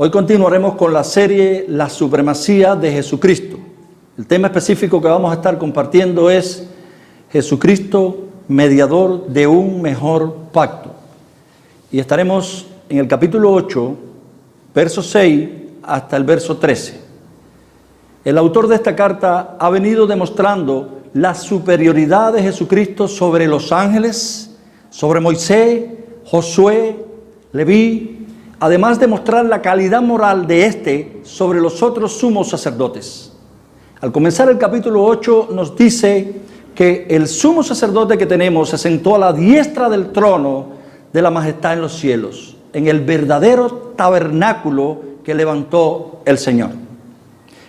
Hoy continuaremos con la serie La Supremacía de Jesucristo. El tema específico que vamos a estar compartiendo es Jesucristo, mediador de un mejor pacto. Y estaremos en el capítulo 8, verso 6 hasta el verso 13. El autor de esta carta ha venido demostrando la superioridad de Jesucristo sobre los ángeles, sobre Moisés, Josué, Leví, además de mostrar la calidad moral de éste sobre los otros sumos sacerdotes. Al comenzar el capítulo 8 nos dice que el sumo sacerdote que tenemos se sentó a la diestra del trono de la majestad en los cielos, en el verdadero tabernáculo que levantó el Señor.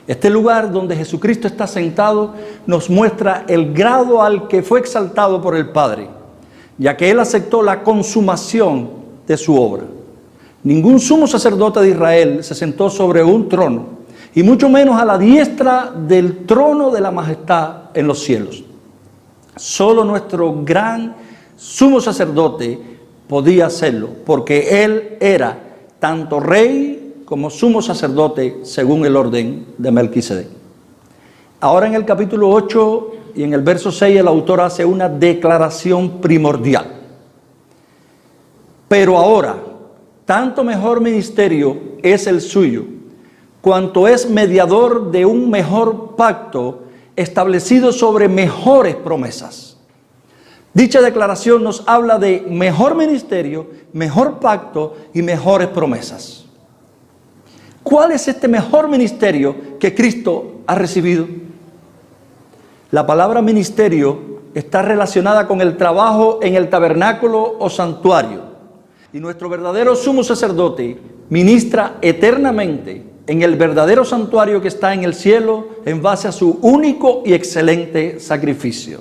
Este lugar donde Jesucristo está sentado nos muestra el grado al que fue exaltado por el Padre, ya que Él aceptó la consumación de su obra. Ningún sumo sacerdote de Israel se sentó sobre un trono, y mucho menos a la diestra del trono de la majestad en los cielos. Solo nuestro gran sumo sacerdote podía hacerlo, porque Él era tanto rey como sumo sacerdote según el orden de Melquisedec. Ahora en el capítulo 8 y en el verso 6 el autor hace una declaración primordial. Pero ahora, tanto mejor ministerio es el suyo, cuanto es mediador de un mejor pacto establecido sobre mejores promesas. Dicha declaración nos habla de mejor ministerio, mejor pacto y mejores promesas. ¿Cuál es este mejor ministerio que Cristo ha recibido? La palabra ministerio está relacionada con el trabajo en el tabernáculo o santuario. Y nuestro verdadero sumo sacerdote ministra eternamente en el verdadero santuario que está en el cielo en base a su único y excelente sacrificio.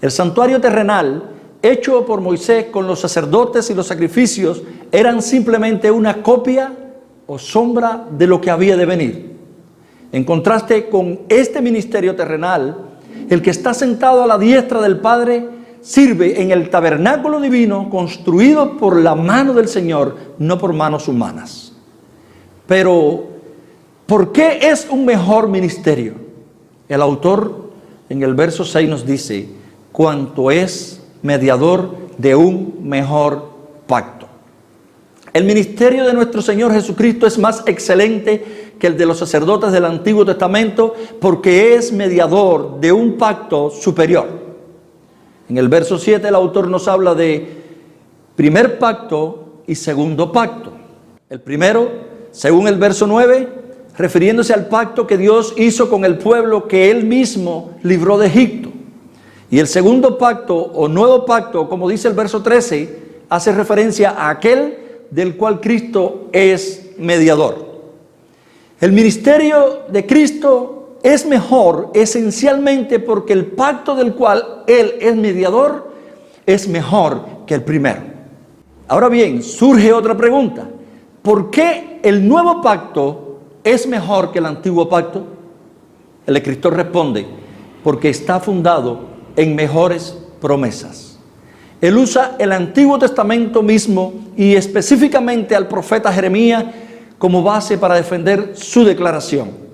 El santuario terrenal, hecho por Moisés con los sacerdotes y los sacrificios, eran simplemente una copia o sombra de lo que había de venir. En contraste con este ministerio terrenal, el que está sentado a la diestra del Padre sirve en el tabernáculo divino construido por la mano del Señor, no por manos humanas. Pero, ¿por qué es un mejor ministerio? El autor en el verso 6 nos dice, cuanto es mediador de un mejor pacto. El ministerio de nuestro Señor Jesucristo es más excelente que el de los sacerdotes del Antiguo Testamento porque es mediador de un pacto superior. En el verso 7 el autor nos habla de primer pacto y segundo pacto. El primero, según el verso 9, refiriéndose al pacto que Dios hizo con el pueblo que Él mismo libró de Egipto. Y el segundo pacto o nuevo pacto, como dice el verso 13, hace referencia a aquel del cual Cristo es mediador. El ministerio de Cristo es mejor esencialmente porque el pacto del cual Él es mediador es mejor que el primero. Ahora bien, surge otra pregunta. ¿Por qué el nuevo pacto es mejor que el antiguo pacto? El escritor responde, porque está fundado en mejores promesas. Él usa el Antiguo Testamento mismo y específicamente al profeta Jeremías como base para defender su declaración.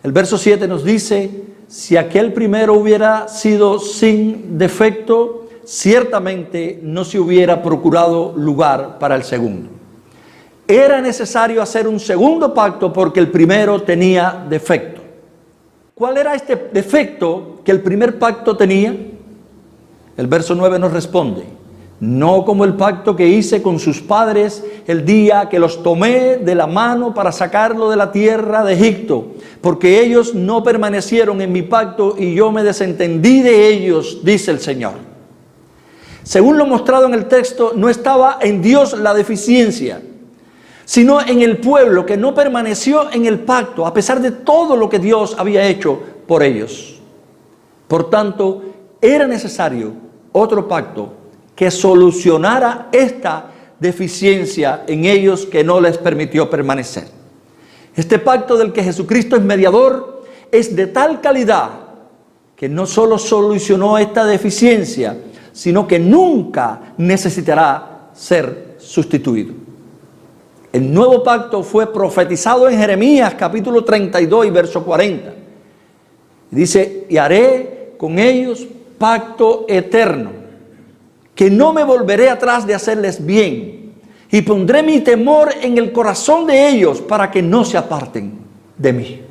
El verso 7 nos dice, si aquel primero hubiera sido sin defecto, ciertamente no se hubiera procurado lugar para el segundo. Era necesario hacer un segundo pacto porque el primero tenía defecto. ¿Cuál era este defecto que el primer pacto tenía? El verso 9 nos responde, no como el pacto que hice con sus padres el día que los tomé de la mano para sacarlo de la tierra de Egipto, porque ellos no permanecieron en mi pacto y yo me desentendí de ellos, dice el Señor. Según lo mostrado en el texto, no estaba en Dios la deficiencia, sino en el pueblo que no permaneció en el pacto, a pesar de todo lo que Dios había hecho por ellos. Por tanto, era necesario otro pacto que solucionara esta deficiencia en ellos que no les permitió permanecer. Este pacto del que Jesucristo es mediador es de tal calidad que no solo solucionó esta deficiencia, sino que nunca necesitará ser sustituido. El nuevo pacto fue profetizado en Jeremías capítulo 32 y verso 40. Dice, y haré con ellos pacto eterno, que no me volveré atrás de hacerles bien, y pondré mi temor en el corazón de ellos para que no se aparten de mí.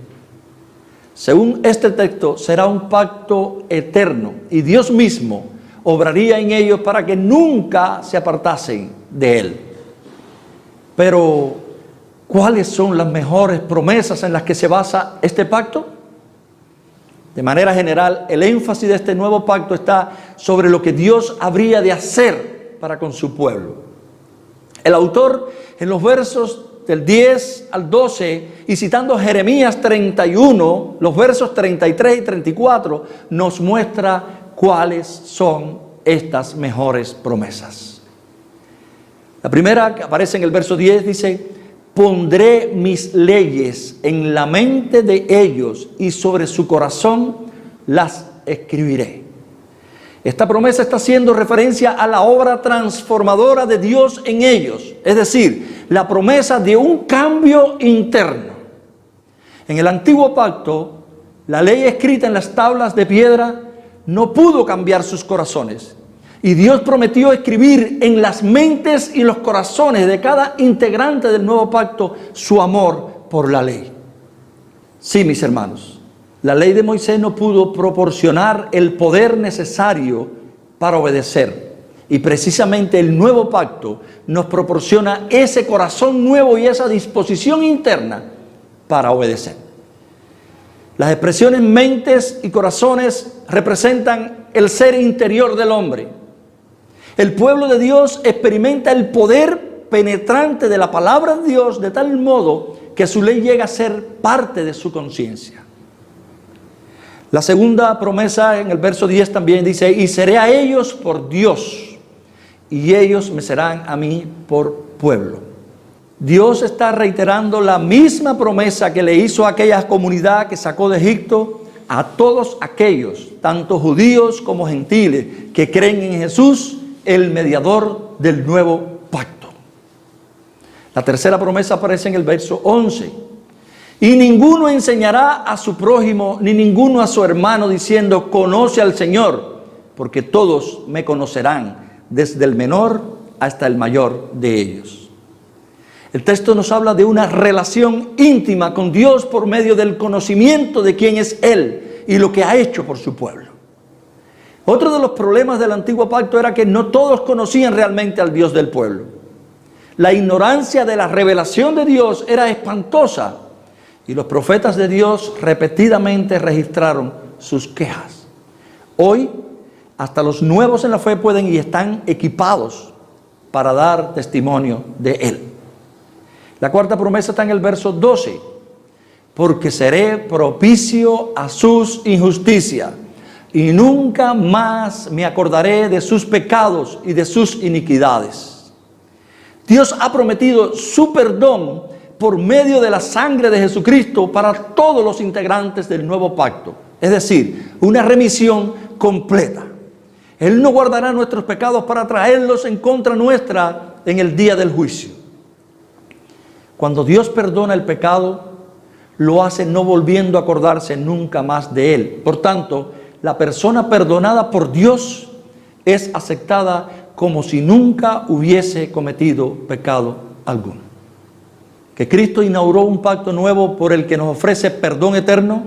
Según este texto, será un pacto eterno y Dios mismo obraría en ellos para que nunca se apartasen de Él. Pero, ¿cuáles son las mejores promesas en las que se basa este pacto? De manera general, el énfasis de este nuevo pacto está sobre lo que Dios habría de hacer para con su pueblo. El autor, en los versos del 10 al 12, y citando Jeremías 31, los versos 33 y 34, nos muestra cuáles son estas mejores promesas. La primera, que aparece en el verso 10, dice, pondré mis leyes en la mente de ellos y sobre su corazón las escribiré. Esta promesa está haciendo referencia a la obra transformadora de Dios en ellos, es decir, la promesa de un cambio interno. En el antiguo pacto, la ley escrita en las tablas de piedra no pudo cambiar sus corazones. Y Dios prometió escribir en las mentes y los corazones de cada integrante del nuevo pacto su amor por la ley. Sí, mis hermanos, la ley de Moisés no pudo proporcionar el poder necesario para obedecer. Y precisamente el nuevo pacto nos proporciona ese corazón nuevo y esa disposición interna para obedecer. Las expresiones mentes y corazones representan el ser interior del hombre. El pueblo de Dios experimenta el poder penetrante de la palabra de Dios de tal modo que su ley llega a ser parte de su conciencia. La segunda promesa en el verso 10 también dice, y seré a ellos por Dios, y ellos me serán a mí por pueblo. Dios está reiterando la misma promesa que le hizo a aquella comunidad que sacó de Egipto, a todos aquellos, tanto judíos como gentiles, que creen en Jesús, el mediador del nuevo pacto. La tercera promesa aparece en el verso 11. Y ninguno enseñará a su prójimo, ni ninguno a su hermano, diciendo, conoce al Señor, porque todos me conocerán, desde el menor hasta el mayor de ellos. El texto nos habla de una relación íntima con Dios por medio del conocimiento de quién es Él y lo que ha hecho por su pueblo. Otro de los problemas del antiguo pacto era que no todos conocían realmente al Dios del pueblo. La ignorancia de la revelación de Dios era espantosa y los profetas de Dios repetidamente registraron sus quejas. Hoy, hasta los nuevos en la fe pueden y están equipados para dar testimonio de Él. La cuarta promesa está en el verso 12. Porque seré propicio a sus injusticias, y nunca más me acordaré de sus pecados y de sus iniquidades. Dios ha prometido su perdón por medio de la sangre de Jesucristo para todos los integrantes del nuevo pacto. Es decir, una remisión completa. Él no guardará nuestros pecados para traerlos en contra nuestra en el día del juicio. Cuando Dios perdona el pecado, lo hace no volviendo a acordarse nunca más de él. Por tanto, la persona perdonada por Dios es aceptada como si nunca hubiese cometido pecado alguno. Que Cristo inauguró un pacto nuevo por el que nos ofrece perdón eterno,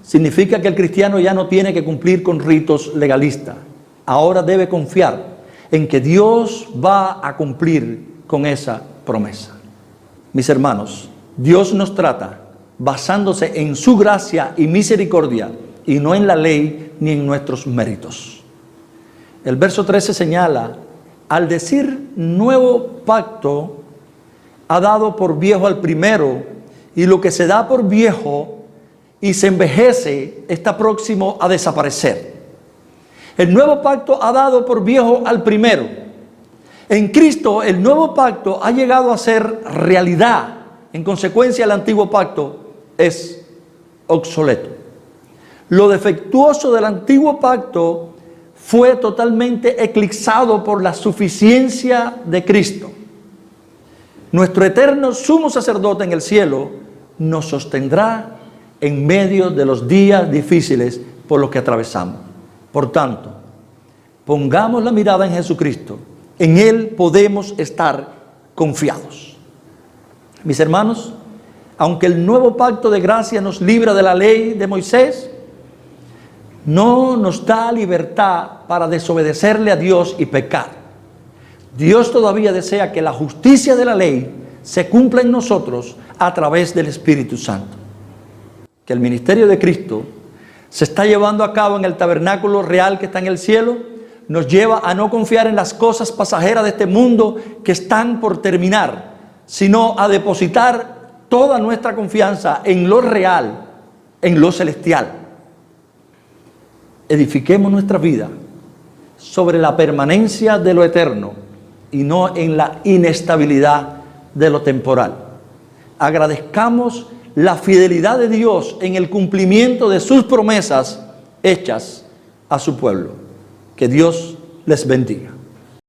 significa que el cristiano ya no tiene que cumplir con ritos legalistas. Ahora debe confiar en que Dios va a cumplir con esa promesa. Mis hermanos, Dios nos trata basándose en su gracia y misericordia y no en la ley ni en nuestros méritos. El verso 13 señala, al decir nuevo pacto, ha dado por viejo al primero, y lo que se da por viejo y se envejece está próximo a desaparecer. El nuevo pacto ha dado por viejo al primero. En Cristo el nuevo pacto ha llegado a ser realidad. En consecuencia, el antiguo pacto es obsoleto. Lo defectuoso del antiguo pacto fue totalmente eclipsado por la suficiencia de Cristo. nuestro eterno sumo sacerdote en el cielo, nos sostendrá en medio de los días difíciles por los que atravesamos. Por tanto, pongamos la mirada en Jesucristo. En Él podemos estar confiados. Mis hermanos, aunque el nuevo pacto de gracia nos libra de la ley de Moisés, no nos da libertad para desobedecerle a Dios y pecar. Dios todavía desea que la justicia de la ley se cumpla en nosotros a través del Espíritu Santo. Que el ministerio de Cristo se está llevando a cabo en el tabernáculo real que está en el cielo, nos lleva a no confiar en las cosas pasajeras de este mundo que están por terminar, sino a depositar toda nuestra confianza en lo real, en lo celestial. Edifiquemos nuestra vida sobre la permanencia de lo eterno y no en la inestabilidad de lo temporal. Agradezcamos la fidelidad de Dios en el cumplimiento de sus promesas hechas a su pueblo. Que Dios les bendiga.